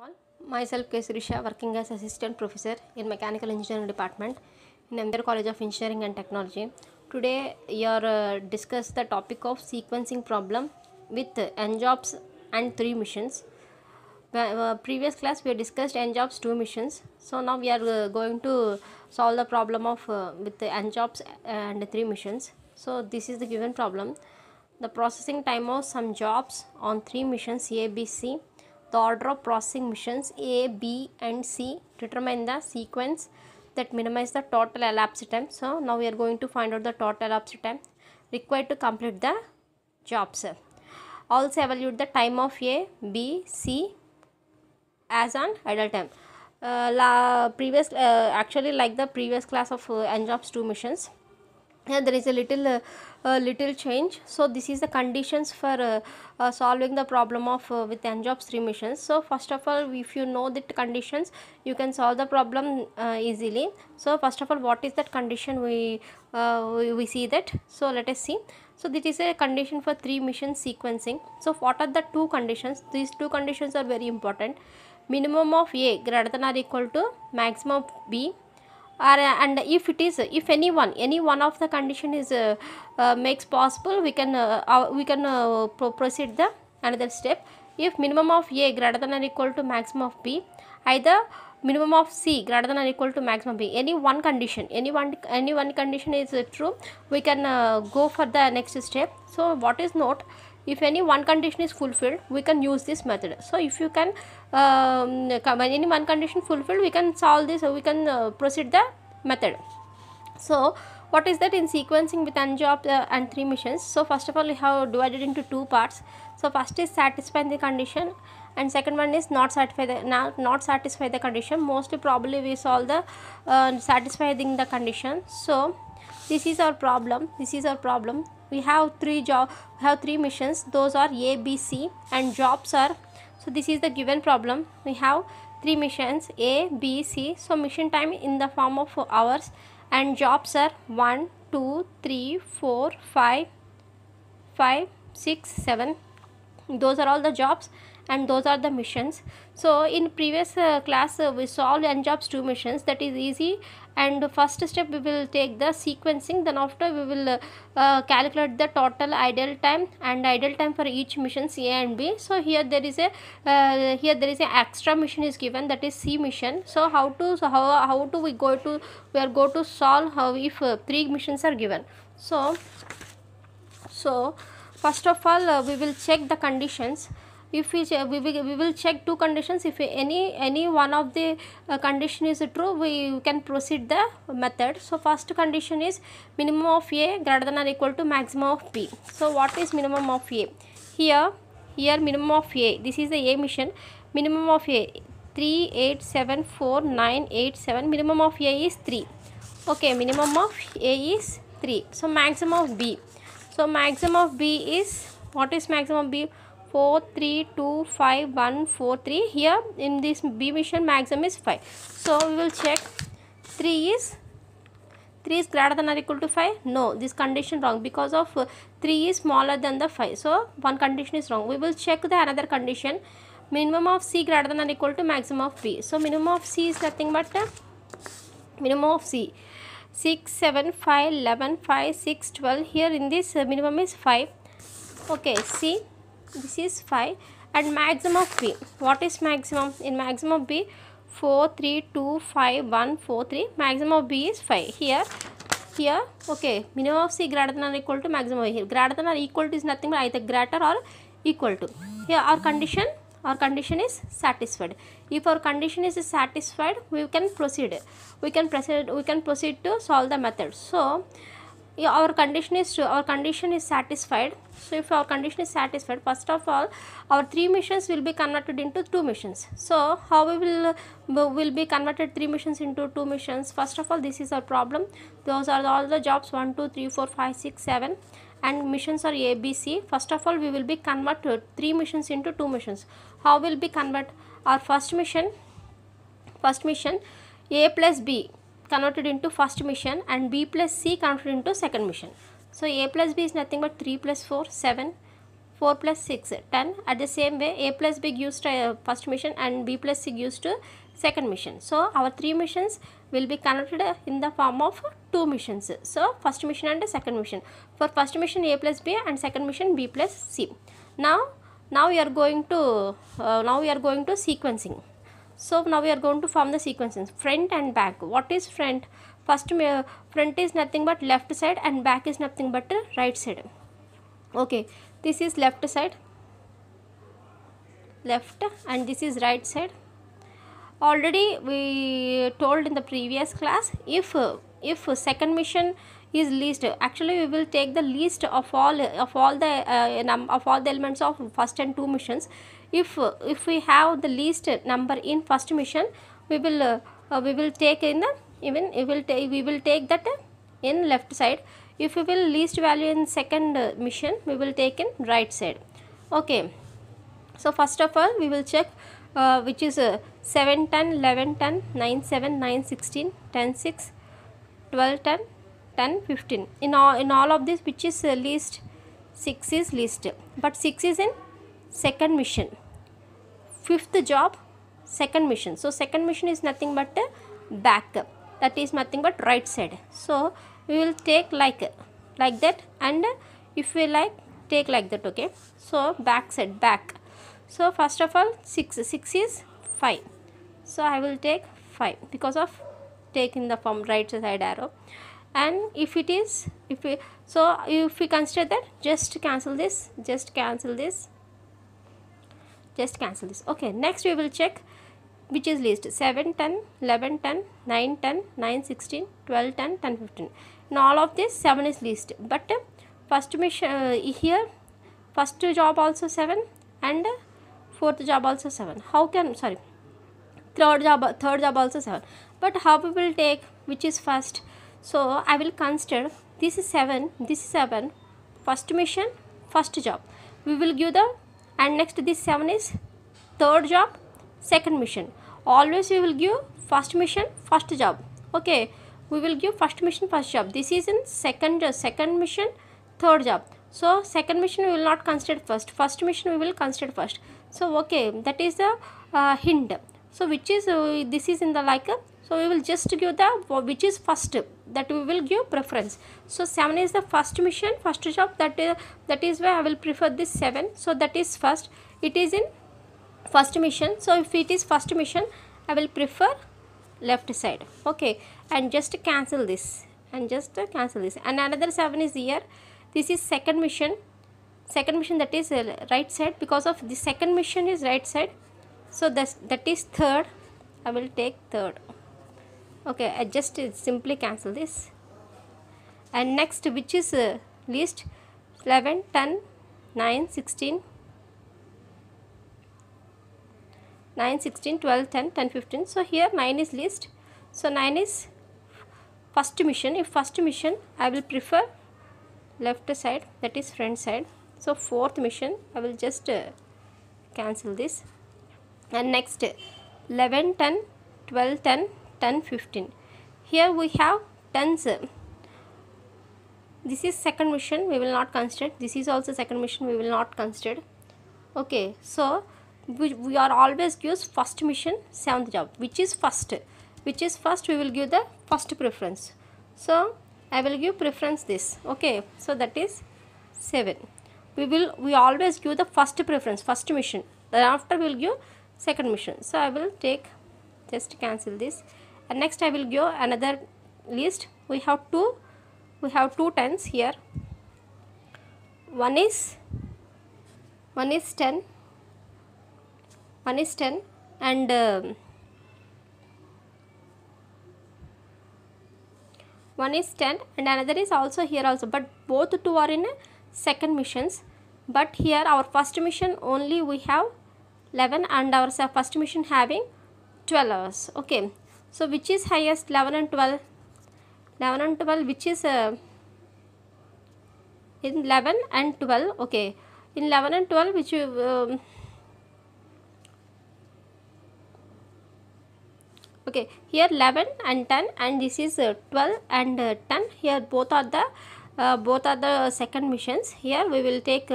all. Myself K. Surisha, working as assistant professor in mechanical engineering department in MDR College of Engineering and Technology. Today, we are discuss the topic of sequencing problem with NJOBs and 3 missions. Previous class we discussed NJOBs 2 missions. So now we are going to solve the problem of with the NJOBs and 3 missions. So this is the given problem. The processing time of some jobs on 3 missions A, B, C. The order of processing missions A, B and C determine the sequence that minimize the total elapsed time. So now we are going to find out the total elapsed time required to complete the jobs. Also evaluate the time of A, B, C as an idle time. Actually like the previous class of NJOBs 2 missions. Here there is a little change. So this is the conditions for solving the problem of with NJOBs 3 missions. So first of all, if you know the conditions, you can solve the problem easily. So first of all, what is that condition? We see that. So let us see. So this is a condition for 3 mission sequencing. So what are the two conditions? These two conditions are very important. Minimum of A greater than or equal to maximum of B. And if any one of the condition is makes possible, we can proceed the another step. If minimum of A greater than or equal to maximum of B, either minimum of C greater than or equal to maximum B, any one condition is true, we can go for the next step. So what is note, if any one condition is fulfilled, we can use this method. So if you can any one condition fulfilled, we can solve this, we can proceed the method. So what is that in sequencing with NJOB and 3 missions? So first of all, we have divided into 2 parts. So first is satisfying the condition, and second one is not satisfy the condition. Mostly probably we solve the satisfying the condition. So this is our problem. We have 3 missions. Those are A, B, C, and jobs are. So this is the given problem. We have 3 missions A, B, C. So mission time in the form of hours, and jobs are 1, 2, 3, 4, 5, 6, 7. Those are all the jobs and those are the missions. So in previous class we solved NJOBs 2 missions. That is easy. And first step we will take the sequencing, then after we will calculate the total idle time and idle time for each missions A and B. So here there is a extra mission is given, that is C mission. So how do we are going to solve how if 3 missions are given. So first of all we will check the conditions. If we will check 2 conditions. If any one of the condition is true, we can proceed the method. So first condition is minimum of A greater than or equal to maximum of B. So what is minimum of A? Here minimum of A, this is the A mission. Minimum of A 3, 8, 7, 4, 9, 8, 7. Minimum of A is 3. Okay, minimum of A is 3. So maximum of B. So maximum of B is, what is maximum of B? 4, 3, 2, 5, 1, 4, 3. Here in this B mission maximum is 5. So we will check 3 is greater than or equal to 5. No, this condition wrong, because of 3 is smaller than the 5. So one condition is wrong. We will check the another condition. Minimum of C greater than or equal to maximum of B. So minimum of C is nothing but minimum of C 6, 7, 5, 11, 5, 6, 12. Here in this minimum is 5. Okay, see, this is 5. And maximum of B, what is maximum? In maximum of B 4, 3, 2, 5, 1, 4, 3. Maximum of B is 5. Here okay, minimum of C greater than or equal to maximum. Here greater than or equal to is nothing but either greater or equal to. Here our condition is satisfied. If our condition is satisfied, we can proceed to solve the method. So our condition is satisfied. So if our condition is satisfied, first of all our 3 missions will be converted into 2 missions. So how we will be converted 3 missions into 2 missions? First of all, this is our problem. Those are all the jobs 1, 2, 3, 4, 5, 6, 7, and missions are A, B, C. First of all, we will be converted 3 missions into 2 missions. How will be convert? Our first mission A plus B converted into first mission, and B plus C converted into second mission. So A plus B is nothing but 3 plus 4, 7. 4 plus 6 10. At the same way, A plus B gives to first mission and B plus C gives to second mission. So our 3 missions will be connected in the form of 2 missions. So first mission and second mission. For first mission A plus B and second mission B plus C. Now we are going to sequencing. So now we are going to form the sequences, front and back. What is front? First front is nothing but left side and back is nothing but right side. Okay, this is left side, left, and this is right side. Already we told in the previous class, if second mission is least, actually we will take the least of all the elements of first and 2 missions. If we have the least number in first mission, we will take in the we will take that in left side. If we will least value in second mission, we will take in right side. Okay, so first of all we will check which is 7 10 11 10 9 7 9 16 10 6 12 10 10 15. In all of this, which is least? 6 is least, but 6 is in second mission. Fifth job, second mission. So second mission is nothing but back, that is nothing but right side. So we will take like that, and if we like, take like that. Okay, so back side, back. So first of all, 6 is 5, so I will take 5 because of taking the form right side arrow. And if we consider that, just cancel this. Okay, next we will check which is least. 7 10 11 10 9 10 9 16 12 10 10 15. In all of this, 7 is least, but first mission here, first job also 7 and fourth job also 7. Third job also 7. But how we will take which is first? So I will consider this is 7, this is 7, first mission, first job. We will give the, and next this 7 is third job, second mission. Always we will give first mission, first job. Okay, we will give first mission, first job. This is in second mission, third job. So second mission we will not consider first mission we will consider first. So okay, that is the hint. So which is this is in the like, so we will just give the which is first, that we will give preference. So 7 is the first mission, first job, that is why I will prefer this 7. So that is first, it is in first mission. So if it is first mission, I will prefer left side. Okay, and just cancel this, and another 7 is here. This is second mission, that is right side, because of the second mission is right side. So that is third, I will take third. Okay, I just simply cancel this. And next, which is least? 11 10 9 16 9 16 12 10 10 15. So here 9 is least, so 9 is first mission. If first mission, I will prefer left side, that is front side. So fourth mission, I will just cancel this. And next, 11 10 12 10 10 15. Here we have tens. This is second mission, we will not consider. This is also second mission, we will not consider. Okay, so we are always gives first mission, seventh job. Which is first, we will give the first preference. So I will give preference this. Okay, so that is 7. We always give the first preference, first mission. Then after we will give second mission. So I will take, just cancel this. And next I will give another list. We have two tens here. One is 10, and one is 10 and another is also here also, but both two are in second missions. But here our first mission only we have 11 and our first mission having 12 hours. Okay, so which is highest? 11 and 12. 11 and 12, which is in 11 and 12. Okay, in 11 and 12, which okay, here 11 and 10, and this is 12 and 10. Here both are the second missions. Here we will take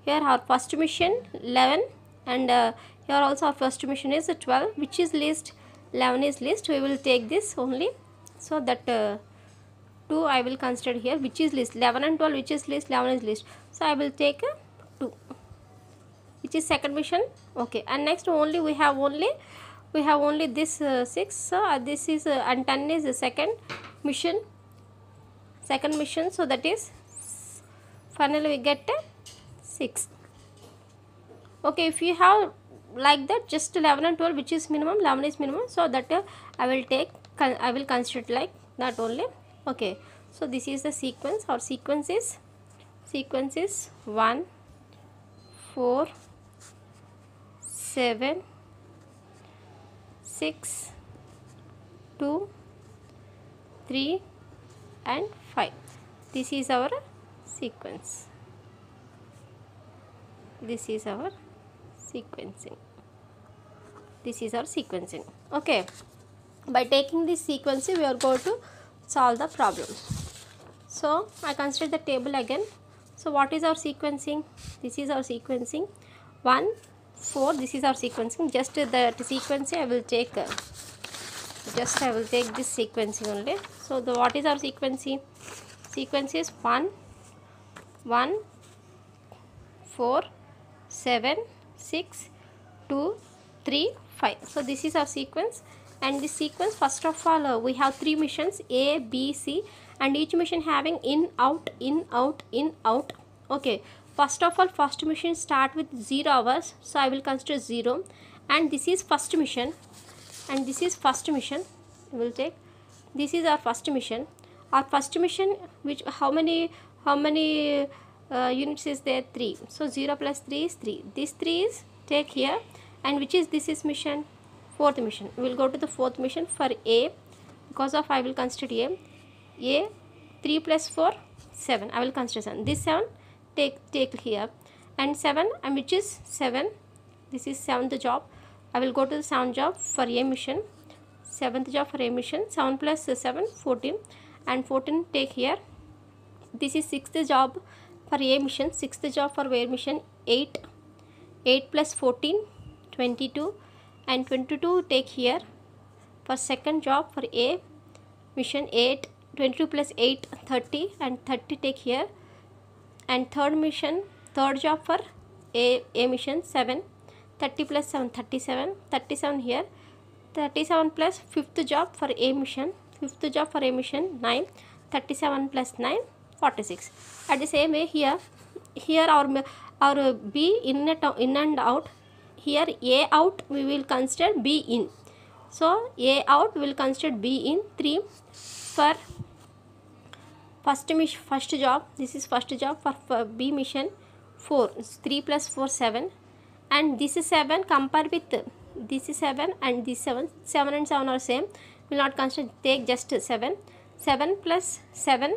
here our first mission 11, and here also our first mission is 12, which is least. 11 is least, we will take this only. So that 2 I will consider here, which is least. 11 and 12, which is least, 11 is least, so I will take 2, which is second mission. Okay, and next only we have only this 6, so this is and 10 is the second mission, so that is finally we get 6. Okay, if you have like that, just 11 and 12, which is minimum, 11 is minimum, so that I will consider it like that only. Okay, so this is the sequence. Our sequence is 1 4 7 6 2 3 and 5. This is our sequence. This is our sequencing. Okay, by taking this sequencing we are going to solve the problem. So I consider the table again. So what is our sequencing? This is our sequencing 1 4. This is our sequencing. Just the sequencing I will take this sequencing only. So what is our sequencing? Sequence is 1 1 4 7 6 2 3 5. So this is our sequence, and this sequence, first of all we have 3 missions A, B, C, and each mission having in, out, in, out, in, out. Okay, first of all, first mission start with 0 hours, so I will consider 0, and this is first mission, and this is first mission. We will take, this is our first mission. Our first mission, which how many units is there? 3. So 0 plus 3 is 3. This 3 is take here, and which is, this is mission, fourth mission. We will go to the fourth mission for A, because of I will consider A 3 plus 4 7. I will consider 7. This 7 take here, and 7, and which is 7. This is 7th job. I will go to the 7th job for A mission. 7th job for A mission. 7 plus 7 14, and 14 take here. This is 6th job for A mission. 6th job for A mission 8. 8 plus 14 22, and 22 take here for second job for A mission 8. 22 plus 8 30, and 30 take here, and third mission, third job for A mission 7. 30 plus 7 37, 37 here. 37 plus fifth job for A mission, 9. 37 plus 9 46. At the same way here our B in and out. Here A out we will consider B in. So A out will consider B in. 3 for first job. This is first job for B mission 4. 3 plus 4 7, and this is 7. Compare with this is 7 and this 7. 7 and 7 are same. Will not consider. Take just 7. 7 plus 7,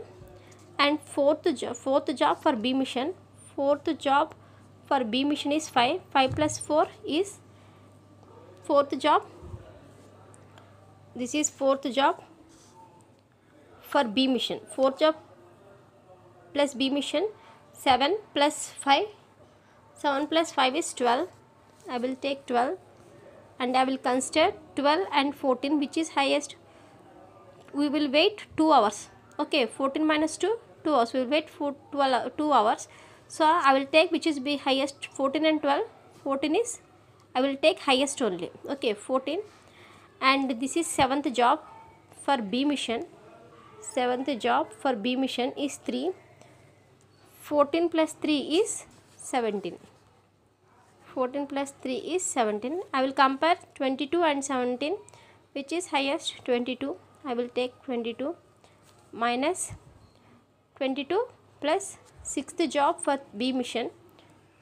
and fourth job for B mission. Fourth job for B mission is 5. 5 plus 4 is fourth job. This is fourth job for B mission. Fourth job plus B mission 7 plus 5. 7 plus 5 is 12. I will take 12, and I will consider 12 and 14, which is highest. We will wait 2 hours. Okay, 14 minus 2 hours. We will wait for 2 hours. So I will take which is be highest. 14 and 12. 14 is, I will take highest only. Okay, 14, and this is 7th job for B mission. 7th job for B mission is 3. 14 plus 3 is 17. 14 plus 3 is 17. I will compare 22 and 17, which is highest. 22. I will take 22 minus 22 plus 6th job for B mission.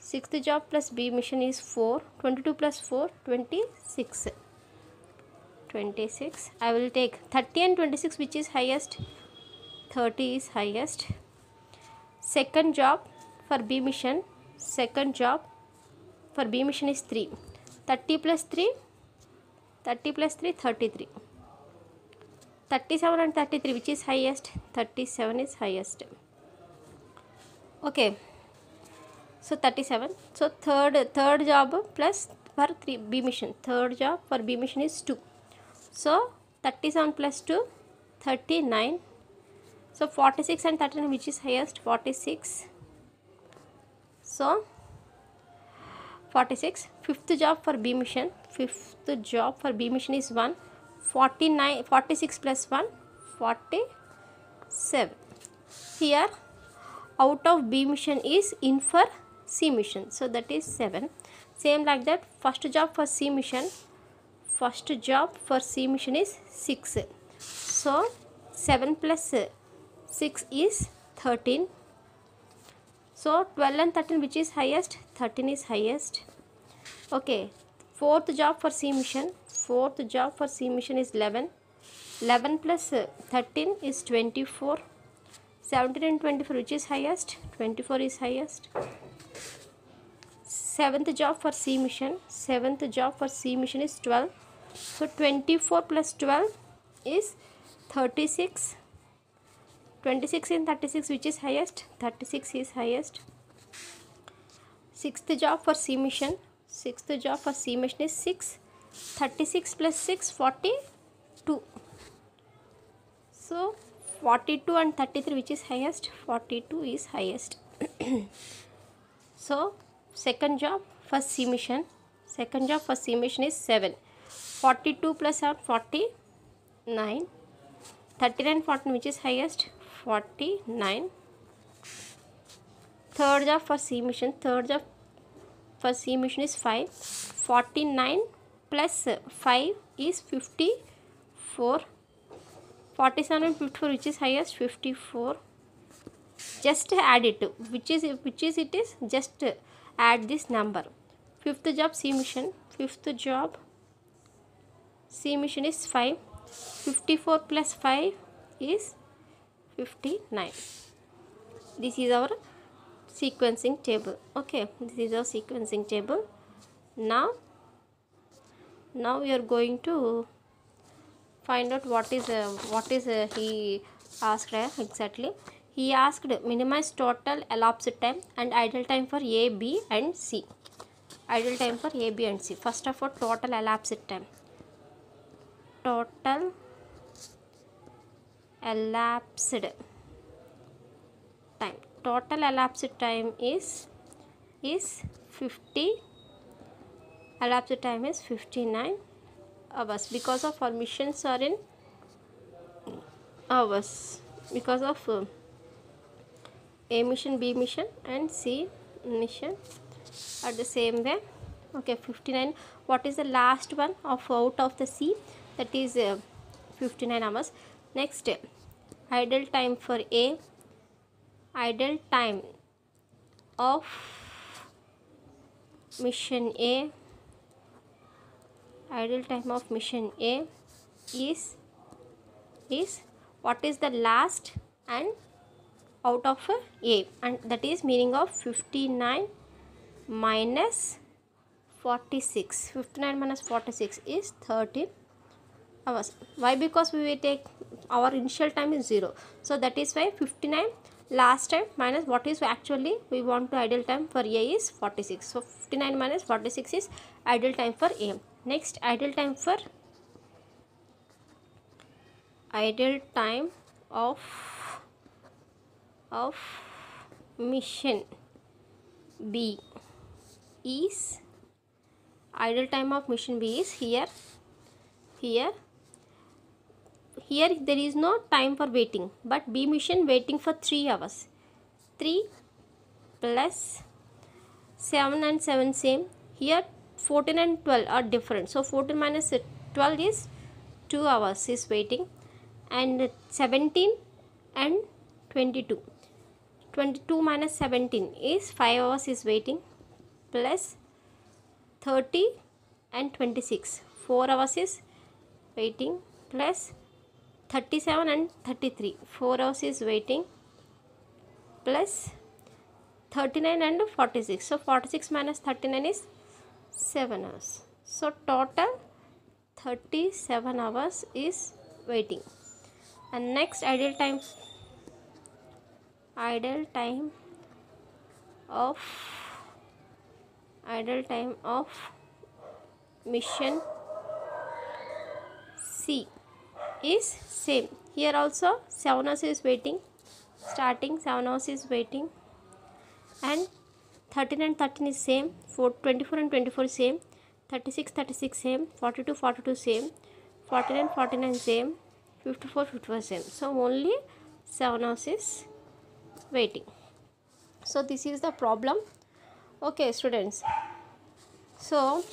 6th job plus B mission is 4. 22 plus 4 26. 26. I will take 30 and 26, which is highest. 30 is highest. Second job for B mission. Second job for B mission is 3. 30 plus 3 33. 37 and 33, which is highest. 37 is highest. Okay, So 37. So third job plus for 3 B mission. Third job for B mission is 2. So 37 plus 2, 39. So 46 and 39, which is highest? 46. So 46. Fifth job for B mission. Fifth job for B mission is 1. 49, 46 plus 1, 47. Here out of B mission is in for C mission. So that is 7. Same like that, first job for C mission. First job for C mission is 6. So 7 plus 6 is 13. So 12 and 13, which is highest? 13 is highest. Okay. Fourth job for C mission. Fourth job for C mission is 11. 11 plus 13 is 24. 17 and 24, which is highest? 24 is highest. Seventh job for C mission. Seventh job for C mission is 12. So 24 plus 12 is 36. 26 and 36, which is highest? 36 is highest. Sixth job for C mission. Sixth job for C mission is 6. 36 plus 6, 42. So 42 and 33, which is highest? 42 is highest. So second job for C mission. Second job for C mission is 7. 42 plus 7, 49. 39 and 14, which is highest? 49. Third job for C mission. Third job for C mission is 5. 49 plus 5 is 54. 47 and 54, which is highest? 54. Just add it. Which is it is? Just add this number. Fifth job C mission. Fifth job C mission is 5. 54 plus 5 is 59. This is our sequencing table. Okay, this is our sequencing table. Now we are going to find out what is he asked exactly. He asked minimize total elapsed time and idle time for A, B and C. Idle time for A, B and C. First of all, total elapsed time. Total elapsed time. Total elapsed time is 50. Elapsed time is 59 hours because of our missions are in hours, because of A mission, B mission and C mission are the same way. Okay, 59. What is the last one of out of the C? That is 59 hours. Next, idle time for A. Idle time of mission A. Idle time of mission A is what is the last and out of A, and that is meaning of 59 minus 46. 59 minus 46 is 13 hours. Why? Because we will take our initial time is 0. So that is why 59 last time minus what is actually we want to idle time for A is 46. So 59 minus 46 is idle time for A. Next, idle time of mission B is idle time of mission B is here there is no time for waiting, but B mission waiting for 3 hours. 3 plus 7 and 7 same. Here 14 and 12 are different. So 14 minus 12 is 2 hours is waiting, and 17 and 22. 22 minus 17 is 5 hours is waiting, plus 30 and 26. 4 hours is waiting, plus 37 and 33. 4 hours is waiting, plus 39 and 46. So 46 minus 39 is 7 hours. So total 37 hours is waiting. And next, idle time of idle time of mission C is same. Here also 7 hours is waiting, starting 7 hours is waiting, and 13 and 13 is same, 24 and 24 same, 36 same, 42 same, 49 same, 54 same. So only 7 hours is waiting. So this is the problem. Okay students, so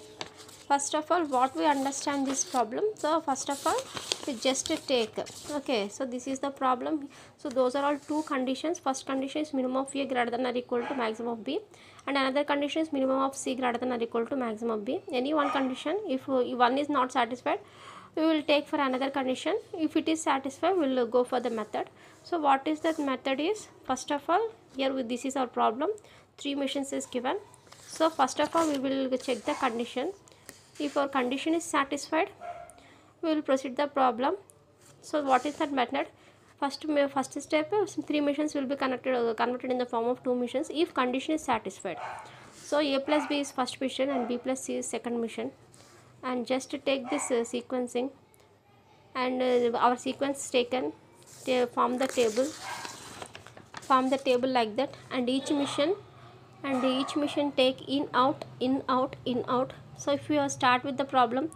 first of all what we understand this problem. So first of all we just take, okay, so this is the problem. So those are all two conditions. First condition is minimum of A greater than or equal to maximum of B, and another condition is minimum of C greater than or equal to maximum of B. Any one condition, if one is not satisfied, we will take for another condition. If it is satisfied, we will go for the method. So what is that method is, first of all, here this is our problem, 3 machines is given. So first of all we will check the condition. If our condition is satisfied, we will proceed the problem. So what is that method? First step, 3 machines will be converted in the form of 2 machines if condition is satisfied. So A plus B is first mission and B plus C is second mission, and just take this sequencing, and our sequence taken, form the table like that, and each mission take in out. So if you start with the problem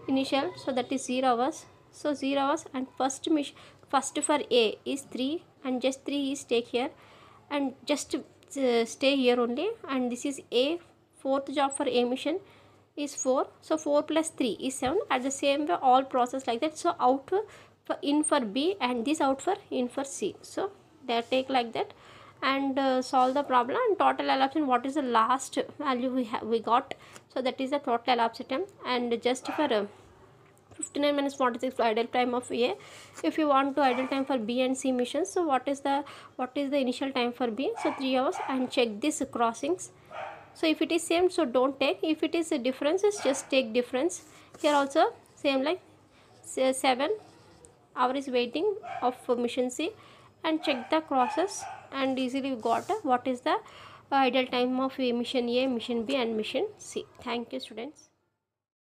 initial, so that is 0 hours, so 0 hours, and first for A is 3, and just 3 is take here, and just stay here only, and this is A. Fourth job for A mission is 4, so 4 plus 3 is 7. At the same way all process like that. So out for in for B, and this out for in for C. So they take like that, and solve the problem. And total elapsed, what is the last value we got, so that is the total elapsed time. And just for 59 minutes 46 idle time of A. If you want to idle time for B and C missions, so what is the initial time for B? So 3 hours, and check this crossings. So if it is same, so don't take. If it is a differences, just take difference. Here also same, like 7 hour is waiting of mission C, and check the crosses, and easily got what is the idle time of mission A, mission B and mission C. Thank you students.